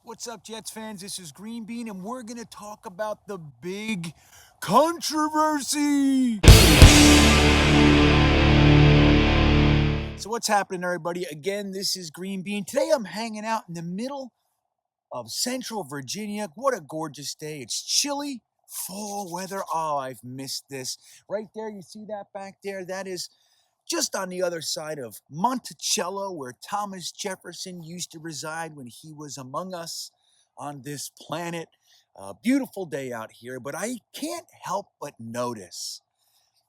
What's up, Jets fans? This is GreenBean, and we're going to talk about the big controversy. So what's happening, everybody? Again, this is GreenBean. Today I'm hanging out in the middle of Central Virginia. What a gorgeous day. It's chilly, fall weather. Oh, I've missed this. Right there, you see that back there? That is just on the other side of Monticello, where Thomas Jefferson used to reside when he was among us on this planet. A beautiful day out here, but I can't help but notice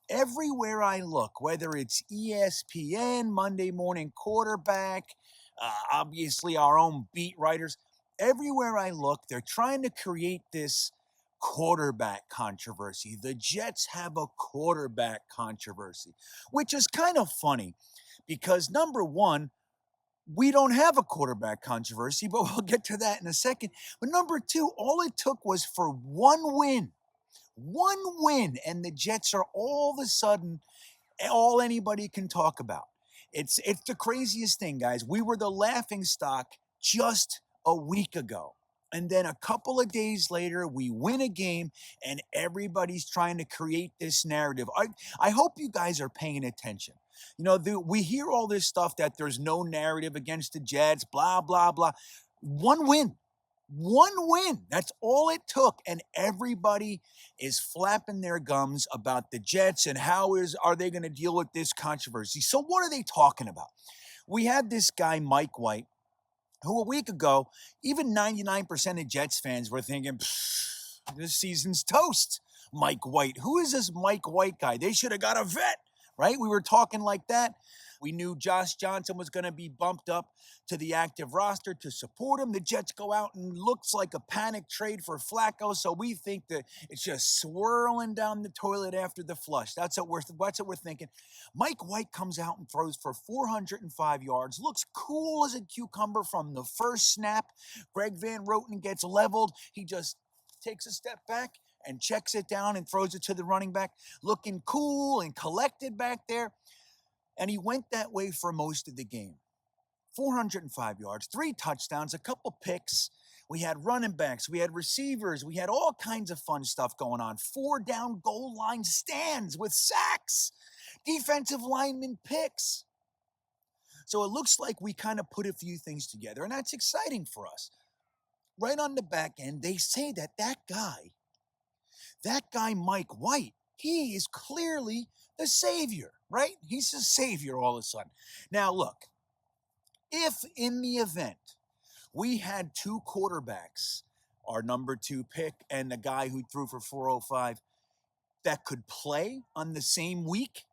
everywhere I look, whether it's ESPN, Monday Morning Quarterback, obviously our own beat writers, everywhere I look, they're trying to create this quarterback controversy. The Jets have a quarterback controversy, which is kind of funny because number one, we don't have a quarterback controversy, but we'll get to that in a second. But number two, all it took was for one win, and the Jets are all of a sudden all anybody can talk about. It's the craziest thing, guys. We were the laughing stock just a week ago. And then a couple of days later, we win a game, and everybody's trying to create this narrative. I hope you guys are paying attention. You know, we hear all this stuff that there's no narrative against the Jets, blah, blah, blah. One win. One win. That's all it took. And everybody is flapping their gums about the Jets and are they going to deal with this controversy. So what are they talking about? We had this guy, Mike White, who a week ago, even 99% of Jets fans were thinking, this season's toast. Mike White. Who is this Mike White guy? They should have got a vet, right? We were talking like that. We knew Josh Johnson was going to be bumped up to the active roster to support him. The Jets go out and looks like a panic trade for Flacco. So we think that it's just swirling down the toilet after the flush. That's what we're thinking. Mike White comes out and throws for 405 yards. Looks cool as a cucumber from the first snap. Greg Van Roten gets leveled. He just takes a step back and checks it down and throws it to the running back. Looking cool and collected back there. And he went that way for most of the game. 405 yards, 3 touchdowns, a couple picks. We had running backs, we had receivers, we had all kinds of fun stuff going on. 4 down goal line stands with sacks, defensive lineman picks. So it looks like we kind of put a few things together, and that's exciting for us. Right on the back end, they say that guy Mike White, he is clearly the savior, right? He's the savior all of a sudden. Now, look, if in the event we had 2 quarterbacks, our number 2 pick and the guy who threw for 405, that could play on the same week,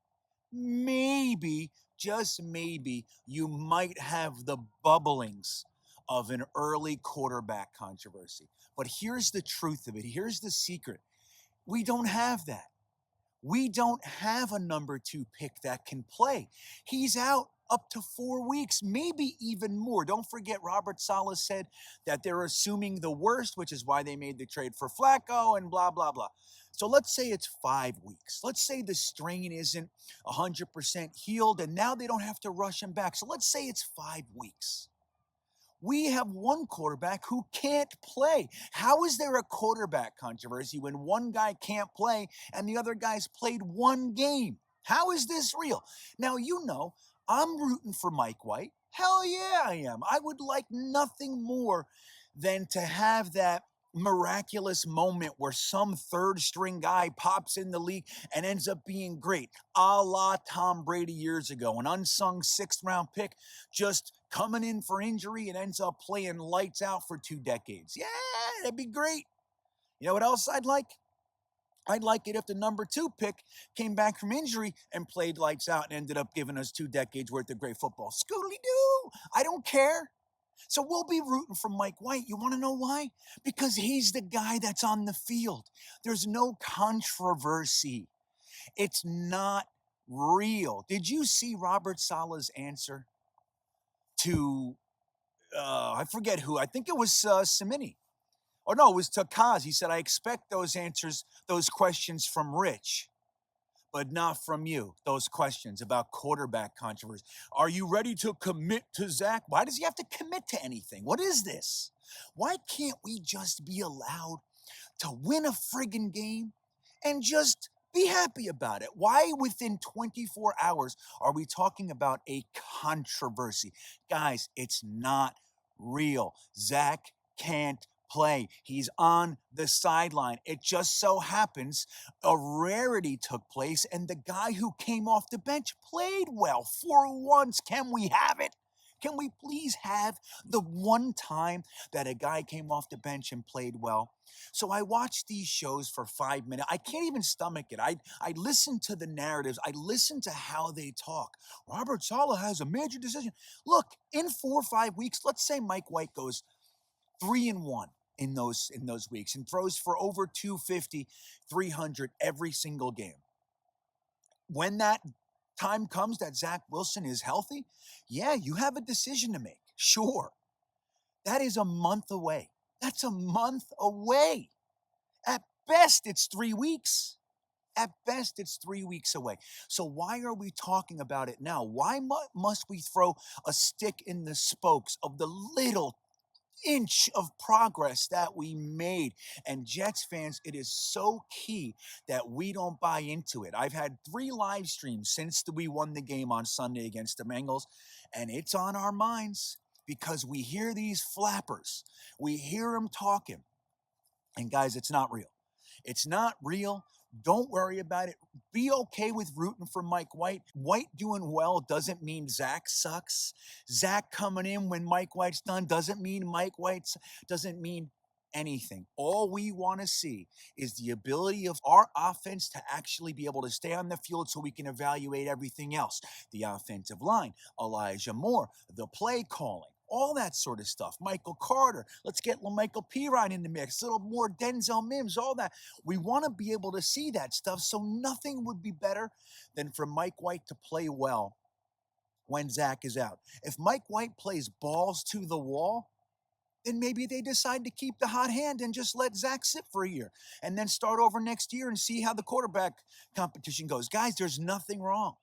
maybe, just maybe, you might have the bubblings of an early quarterback controversy. But here's the truth of it. Here's the secret. We don't have that. We don't have a number 2 pick that can play. He's out up to 4 weeks, maybe even more. Don't forget, Robert Saleh said that they're assuming the worst, which is why they made the trade for Flacco and blah, blah, blah. So let's say it's 5 weeks. Let's say the strain isn't 100% healed, and now they don't have to rush him back. So let's say it's 5 weeks. We have one quarterback who can't play. How is there a quarterback controversy when one guy can't play and the other guy's played 1 game? How is this real? Now, you know, I'm rooting for Mike White. Hell yeah, I am. I would like nothing more than to have that miraculous moment where some 3rd string guy pops in the league and ends up being great, a la Tom Brady years ago, an unsung 6th round pick just coming in for injury and ends up playing lights out for 2 decades. Yeah, that'd be great. You know what else I'd like? I'd like it if the number 2 pick came back from injury and played lights out and ended up giving us 2 decades worth of great football. Scoodly-doo! I don't care. So we'll be rooting for Mike White. You want to know why? Because he's the guy that's on the field. There's no controversy. It's not real. Did you see Robert Saleh's answer to, I forget who, I think it was Simini. Oh, no, it was Takaz. He said, I expect those answers, those questions from Rich. but not from you. Those questions about quarterback controversy. Are you ready to commit to Zach? Why does he have to commit to anything? What is this? Why can't we just be allowed to win a friggin' game and just be happy about it? Why within 24 hours are we talking about a controversy? Guys, it's not real. Zach can't play. He's on the sideline. It just so happens a rarity took place and the guy who came off the bench played well for once. Can we have it? Can we please have the one time that a guy came off the bench and played well? So I watch these shows for 5 minutes. I can't even stomach it. I listen to the narratives. I listen to how they talk. Robert Saleh has a major decision. Look, in 4 or 5 weeks, let's say Mike White goes 3-1 in those weeks and throws for over 250, 300 every single game. When that time comes that Zach Wilson is healthy, yeah, you have a decision to make. Sure. That is a month away. That's a month away. At best, it's 3 weeks. At best, it's 3 weeks away. So why are we talking about it now? Why must we throw a stick in the spokes of the little inch of progress that we made? And Jets fans, it is so key that we don't buy into it. I've had 3 live streams since we won the game on Sunday against the Bengals, and it's on our minds because we hear these flappers. We hear them talking. And guys, it's not real. It's not real. Don't worry about it. Be okay with rooting for Mike White. White doing well doesn't mean Zach sucks. Zach coming in when Mike White's done doesn't mean Mike White's doesn't mean anything. All we want to see is the ability of our offense to actually be able to stay on the field so we can evaluate everything else. The offensive line, Elijah Moore, the play calling, all that sort of stuff. Michael Carter, let's get LaMichael Pirine in the mix, a little more Denzel Mims, all that. We want to be able to see that stuff, so nothing would be better than for Mike White to play well when Zach is out. If Mike White plays balls to the wall, then maybe they decide to keep the hot hand and just let Zach sit for a year and then start over next year and see how the quarterback competition goes. Guys, there's nothing wrong.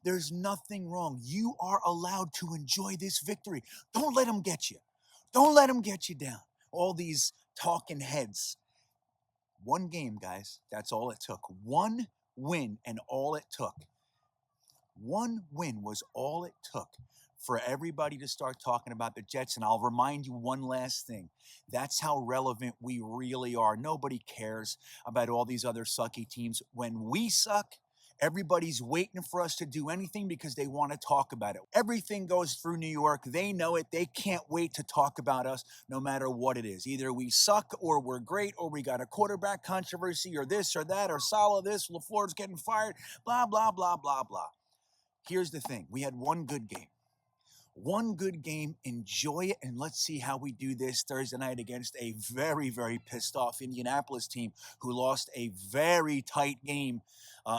There's nothing wrong. You are allowed to enjoy this victory. Don't let them get you. Don't let them get you down. All these talking heads. One game, guys. That's all it took. One win and all it took. One win was all it took for everybody to start talking about the Jets. And I'll remind you one last thing. That's how relevant we really are. Nobody cares about all these other sucky teams. When we suck, everybody's waiting for us to do anything because they want to talk about it. Everything goes through New York. They know it. They can't wait to talk about us no matter what it is. Either we suck or we're great or we got a quarterback controversy or this or that or Saleh this, LaFleur's getting fired, blah, blah, blah, blah, blah. Here's the thing. We had one good game. One good game, enjoy it, and let's see how we do this Thursday night against a very, very pissed off Indianapolis team who lost a very tight game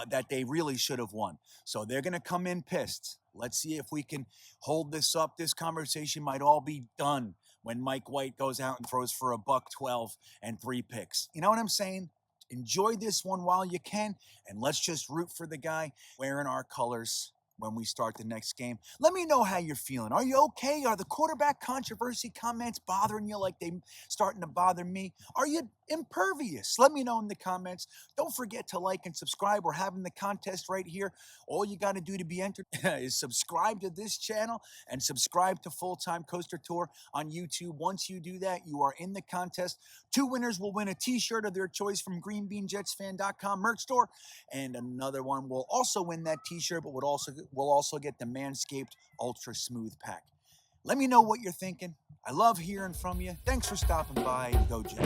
that they really should have won. So they're going to come in pissed. Let's see if we can hold this up. This conversation might all be done when Mike White goes out and throws for $112 and 3 picks. You know what I'm saying? Enjoy this one while you can, and let's just root for the guy wearing our colors when we start the next game. Let me know how you're feeling. Are you okay? Are the quarterback controversy comments bothering you like they starting to bother me? Are you impervious? Let me know in the comments. Don't forget to like and subscribe. We're having the contest right here. All you got to do to be entered is subscribe to this channel and subscribe to Full-Time Coaster Tour on YouTube. Once you do that, you are in the contest. 2 winners will win a t-shirt of their choice from GreenBeanjetsfan.com merch store, and another one will also win that t-shirt, but will also get the Manscaped Ultra Smooth Pack. Let me know what you're thinking. I love hearing from you. Thanks for stopping by. Go Jets.